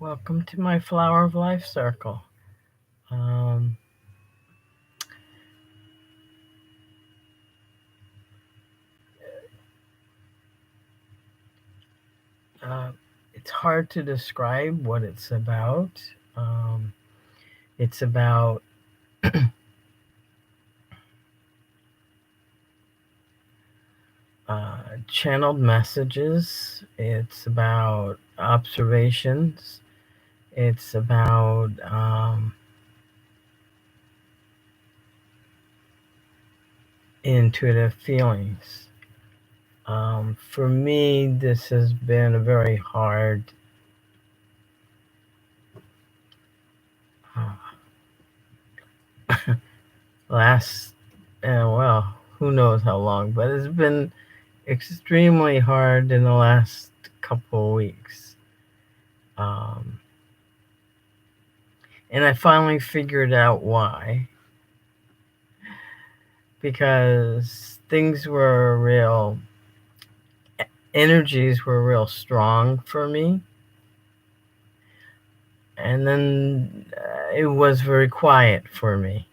Welcome to my Flower of Life circle. Um, uh, it's hard to describe what it's about. Um, it's about channeled messages, it's about observations, it's about intuitive feelings. For me, this has been a very hard uh, last, well, who knows how long, but it's been extremely hard in the last couple of weeks. Um, and I finally figured out why. Because things were real, energies were real strong for me. And then it was very quiet for me.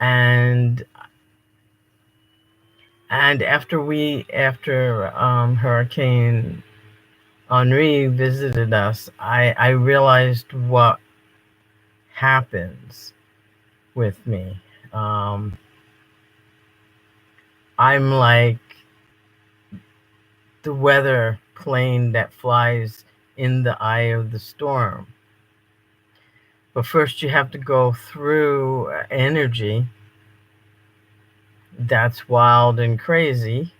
And after Hurricane Henri visited us, I realized what happens with me. Um, I'm like the weather plane that flies in the eye of the storm. But first, you have to go through energy that's wild and crazy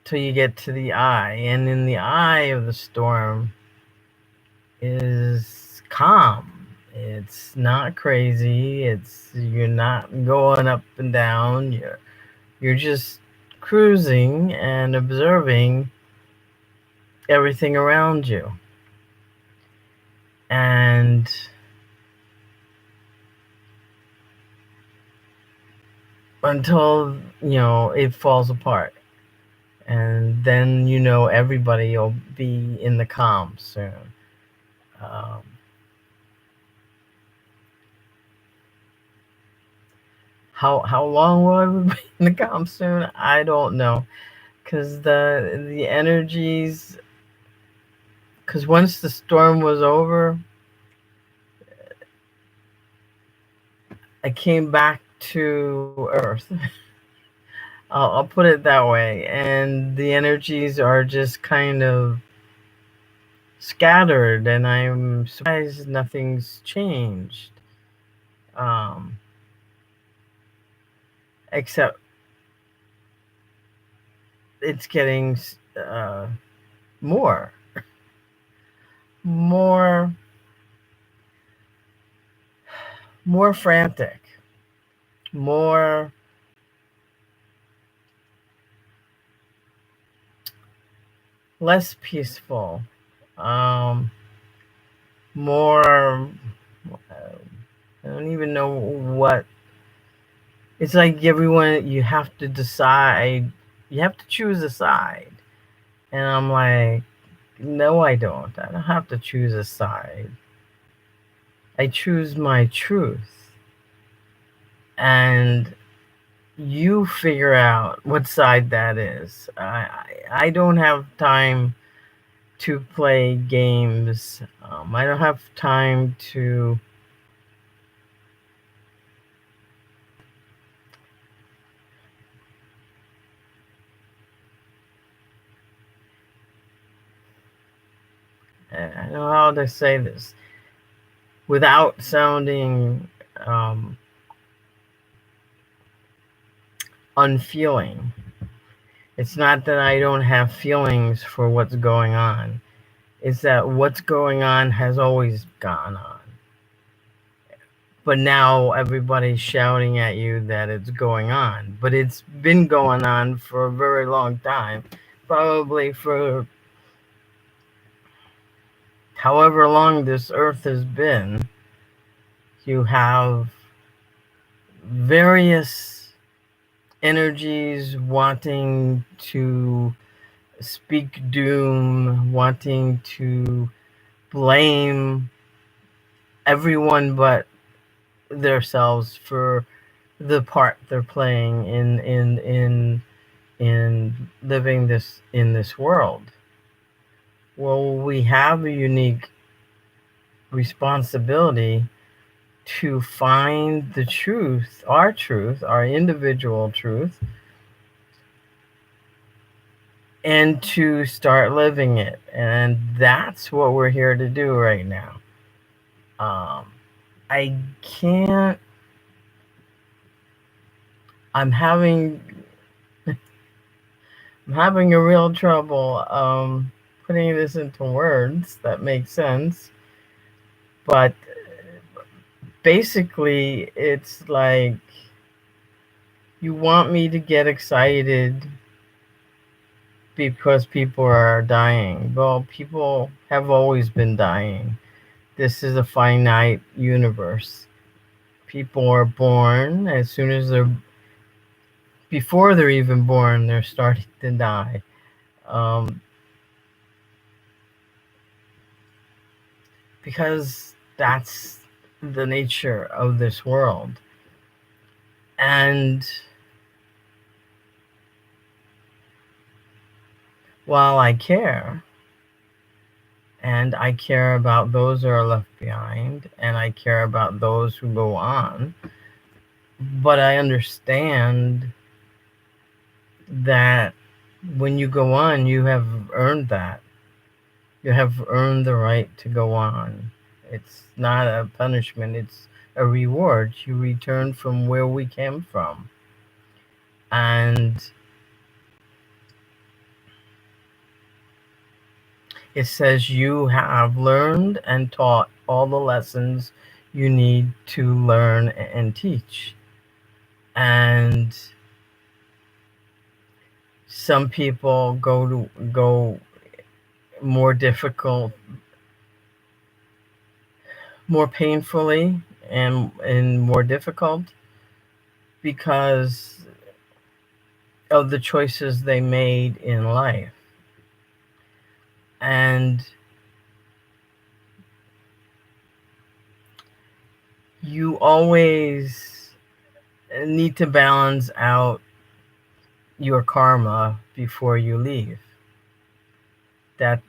till you get to the eye. And in the eye of the storm is calm. It's not crazy. You're not going up and down. You're just cruising and observing everything around you. And until, it falls apart. And then, everybody will be in the calm soon. Um, how long will I be in the calm soon? I don't know. Because the energies, because once the storm was over, I came back to Earth. I'll put it that way. And the energies are just kind of scattered, and I'm surprised nothing's changed. Um, except it's getting uh, more, more, more frantic, more less peaceful, um, more. I don't even know what. It's like everyone, you have to decide. You have to choose a side, and I'm like, no, I don't. I don't have to choose a side. I choose my truth, and you figure out what side that is. I don't have time to play games. I don't have time to. I don't know how to say this without sounding unfeeling. It's not that I don't have feelings for what's going on. It's that what's going on has always gone on. But now everybody's shouting at you that it's going on. But it's been going on for a very long time. Probably for however long this earth has been. You have various energies wanting to speak doom, wanting to blame everyone but themselves for the part they're playing in living this in this world. Well, we have a unique responsibility to find the truth, our individual truth, and to start living it. And that's what we're here to do right now. I can't, I'm having a real trouble putting this into words that make sense. But basically, it's like you want me to get excited because people are dying. Well, people have always been dying. This is a finite universe. People are born. As soon as before they're even born, they're starting to die. Because that's the nature of this world. And while I care, and I care about those who are left behind, and I care about those who go on, but I understand that when you go on, you have earned that. You have earned the right to go on. It's not a punishment, it's a reward. You return from where we came from. And it says you have learned and taught all the lessons you need to learn and teach. And some people go more difficult, more painfully, and more difficult because of the choices they made in life. And you always need to balance out your karma before you leave. That,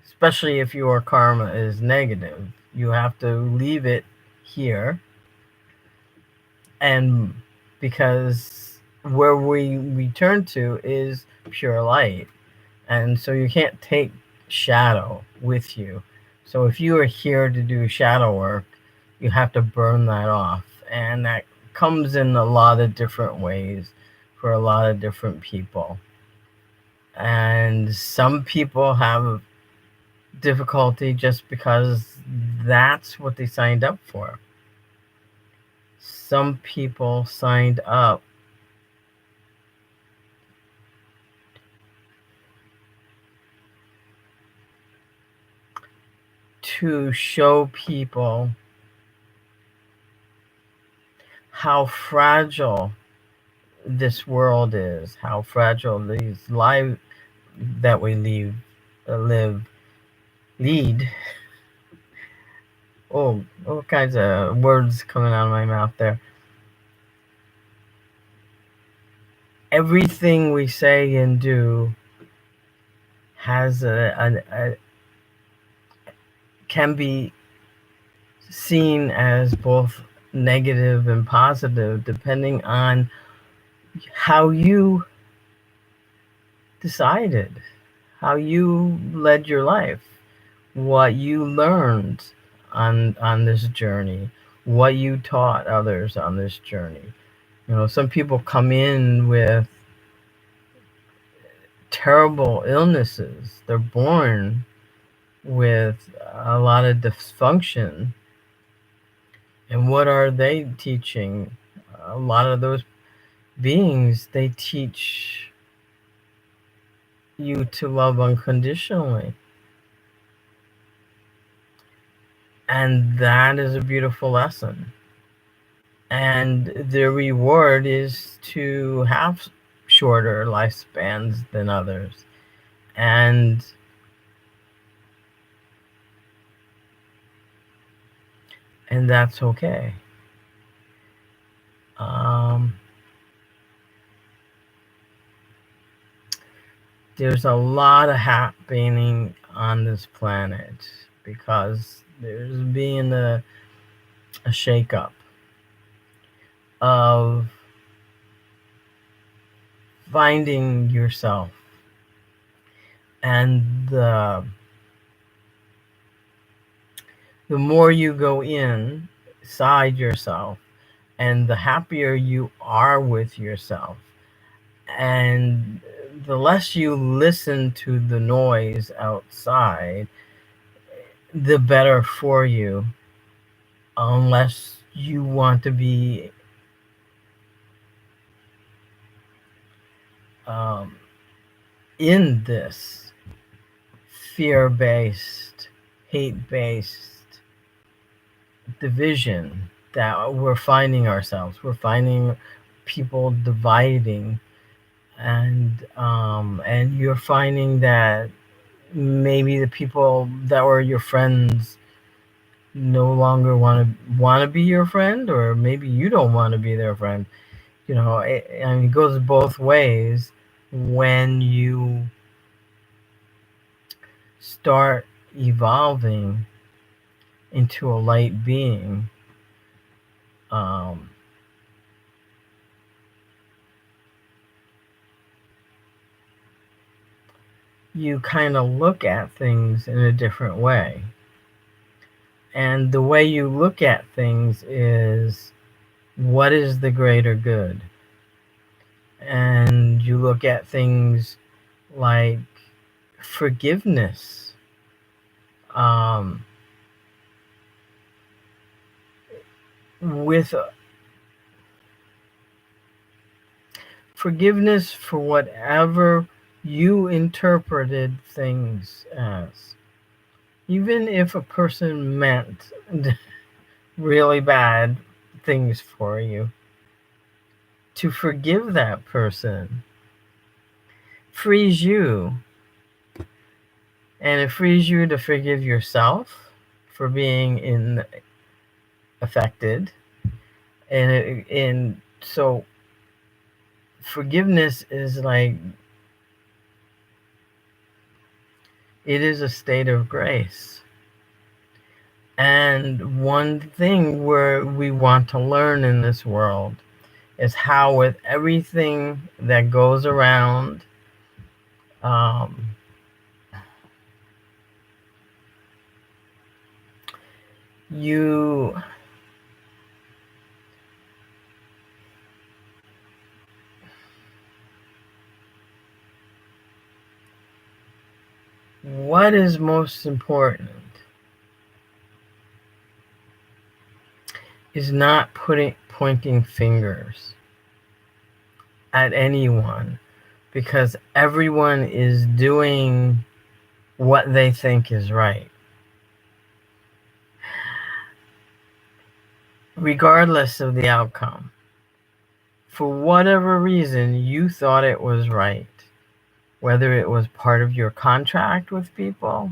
especially if your karma is negative, you have to leave it here. And because where we return to is pure light. And so you can't take shadow with you. So if you are here to do shadow work, you have to burn that off. And that comes in a lot of different ways for a lot of different people. And some people have difficulty just because that's what they signed up for. Some people signed up to show people how fragile this world is, how fragile these lives that we lead. Oh, all kinds of words coming out of my mouth there. Everything we say and do has can be seen as both negative and positive depending on how you decided, how you led your life, what you learned on this journey, what you taught others on this journey. You know, some people come in with terrible illnesses. They're born with a lot of dysfunction. And what are they teaching? A lot of those beings, they teach you to love unconditionally. And that is a beautiful lesson. And the reward is to have shorter lifespans than others. And and that's okay. There's a lot of happening on this planet because there's being a shakeup of finding yourself, and the more you go inside yourself, and the happier you are with yourself, and the less you listen to the noise outside, the better for you, unless you want to be in this fear-based, hate-based division that we're finding ourselves. We're finding people dividing, and you're finding that maybe the people that were your friends no longer want to be your friend, or maybe you don't want to be their friend. It goes both ways when you start evolving into a light being. You kind of look at things in a different way. And the way you look at things is, what is the greater good? And you look at things like forgiveness. With forgiveness for whatever you interpreted things as. Even if a person meant really bad things for you, to forgive that person frees you. And it frees you to forgive yourself for being affected. And so forgiveness is like, it is a state of grace. And one thing where we want to learn in this world is how, with everything that goes around, what is most important is not pointing fingers at anyone, because everyone is doing what they think is right, regardless of the outcome. For whatever reason, you thought it was right, whether it was part of your contract with people.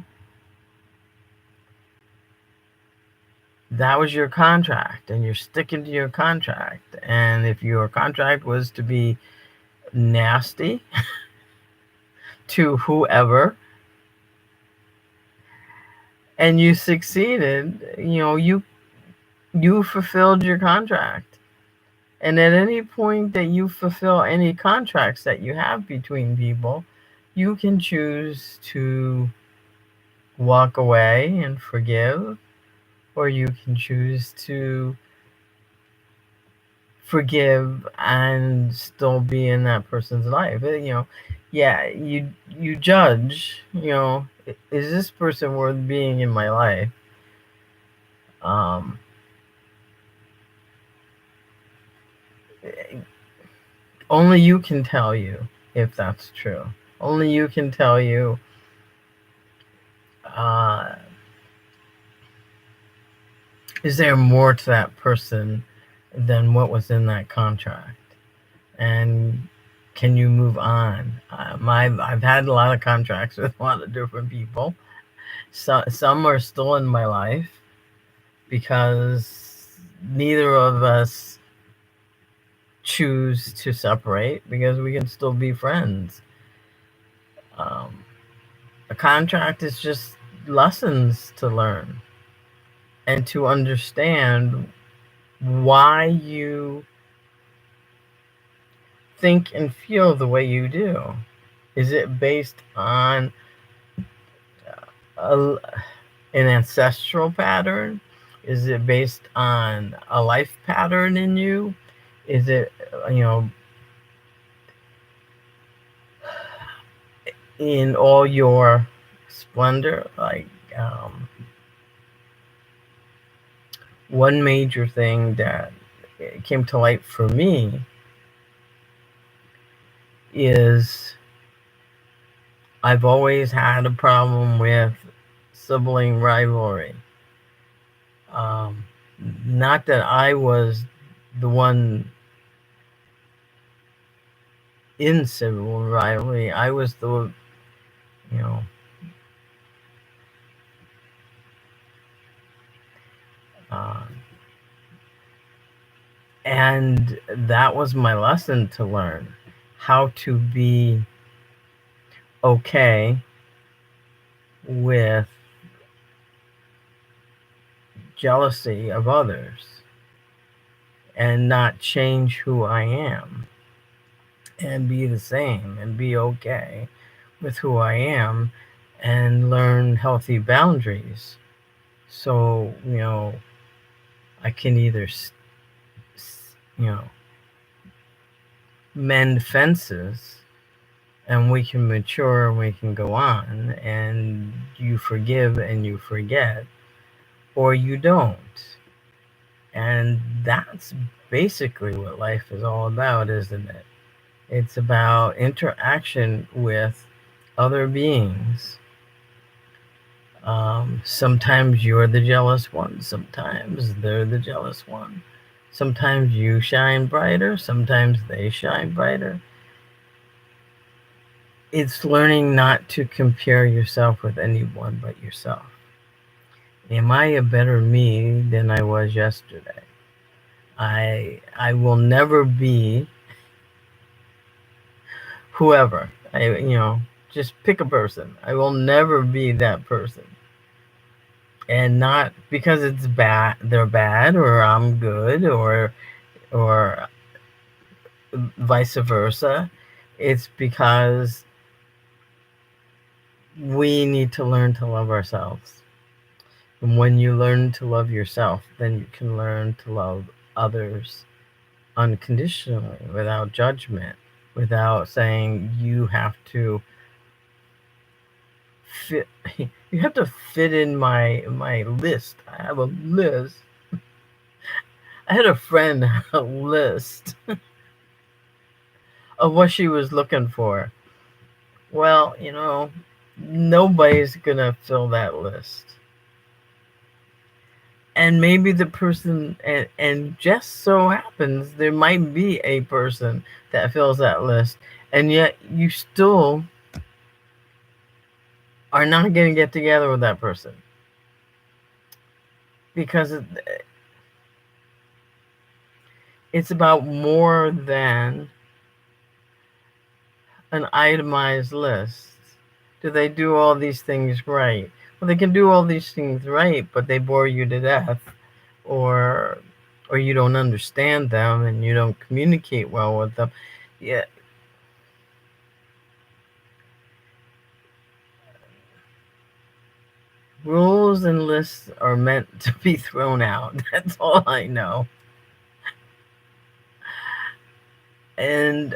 That was your contract, and you're sticking to your contract. And if your contract was to be nasty to whoever, and you succeeded, you fulfilled your contract. And at any point that you fulfill any contracts that you have between people, you can choose to walk away and forgive, or you can choose to forgive and still be in that person's life. You judge, is this person worth being in my life? Only you can tell you if that's true. Only you can tell you is there more to that person than what was in that contract? And can you move on? I've had a lot of contracts with a lot of different people. Some are still in my life. because neither of us choose to separate, because we can still be friends. Um, a contract is just lessons to learn and to understand why you think and feel the way you do. Is it based on a, an ancestral pattern? Is it based on a life pattern in you? Is it, you know, in all your splendor? Like, one major thing that came to light for me is I've always had a problem with sibling rivalry. Um, Not that I was the one in civil rivalry. I was the, you know, uh, and that was my lesson to learn how to be okay with jealousy of others and not change who I am and be the same and be okay with who I am and learn healthy boundaries. So, you know, I can either, you know, mend fences and we can mature and we can go on and you forgive and you forget, or you don't. And that's basically what life is all about, isn't it? It's about interaction with other beings. Sometimes you're the jealous one, sometimes they're the jealous one. Sometimes you shine brighter, sometimes they shine brighter. It's learning not to compare yourself with anyone but yourself. Am I a better me than I was yesterday? I will never be whoever. Just pick a person. I will never be that person. And not because it's bad, they're bad, or I'm good, or vice versa. It's because we need to learn to love ourselves. And when you learn to love yourself, then you can learn to love others unconditionally, without judgment, without saying you have to fit. You have to fit in my list. I have a list. I had a friend have a list of what she was looking for. Well, nobody's gonna fill that list. And maybe the person, and just so happens there might be a person that fills that list, and yet you still are not going to get together with that person because it's about more than an itemized list. Do they do all these things right? Well, they can do all these things right, but they bore you to death, or you don't understand them and you don't communicate well with them. Yeah. Rules and lists are meant to be thrown out. That's all I know. And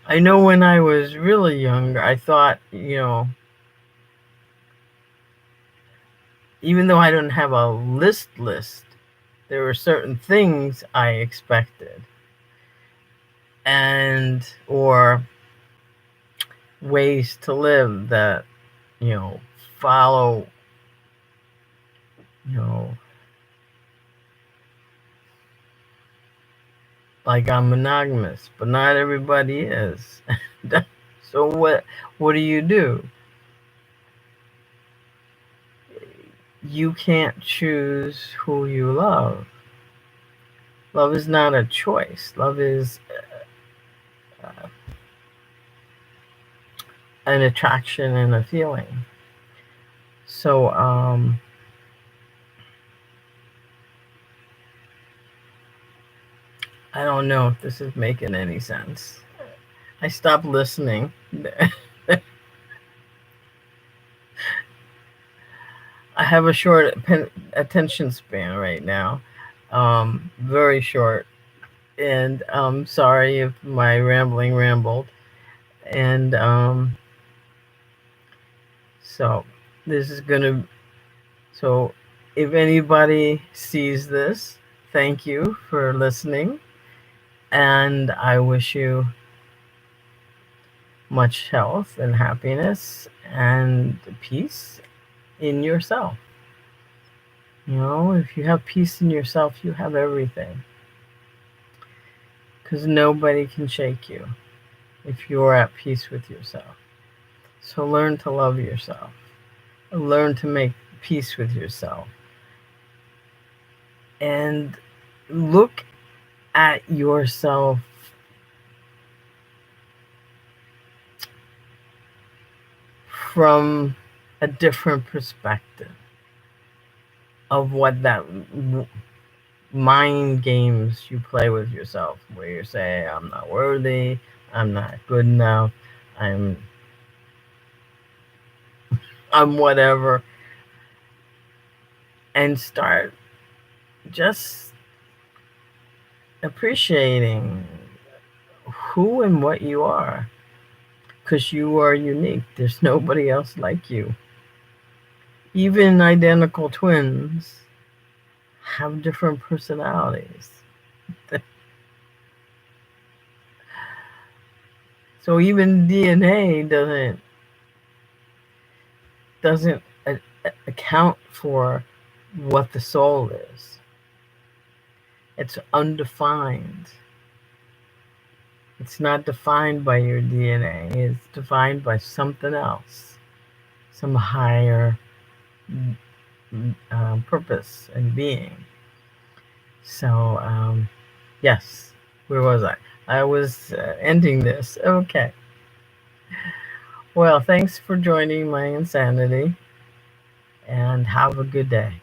I know when I was really young, I thought, even though I didn't have a list, there were certain things I expected, and or ways to live that, follow, like I'm monogamous, but not everybody is. So what do? you can't choose who you love. Love is not a choice. Love is uh, an attraction and a feeling. So, I don't know if this is making any sense. I stopped listening. I have a short attention span right now, very short. And sorry if my rambling rambled. And so this is gonna. So if anybody sees this, thank you for listening, and I wish you much health and happiness and peace in yourself. You know, if you have peace in yourself, you have everything. Because nobody can shake you if you're at peace with yourself. So learn to love yourself. Learn to make peace with yourself. And look at yourself from a different perspective of what that mind games you play with yourself, where you say, I'm not worthy, I'm not good enough, I'm whatever, and start just appreciating who and what you are, because you are unique. There's nobody else like you. Even identical twins have different personalities. So even DNA doesn't account for what the soul is. It's undefined. It's not defined by your DNA. It's defined by something else, some higher purpose and being. So, yes, where was I? I was ending this. Okay. Well, thanks for joining my insanity, and have a good day.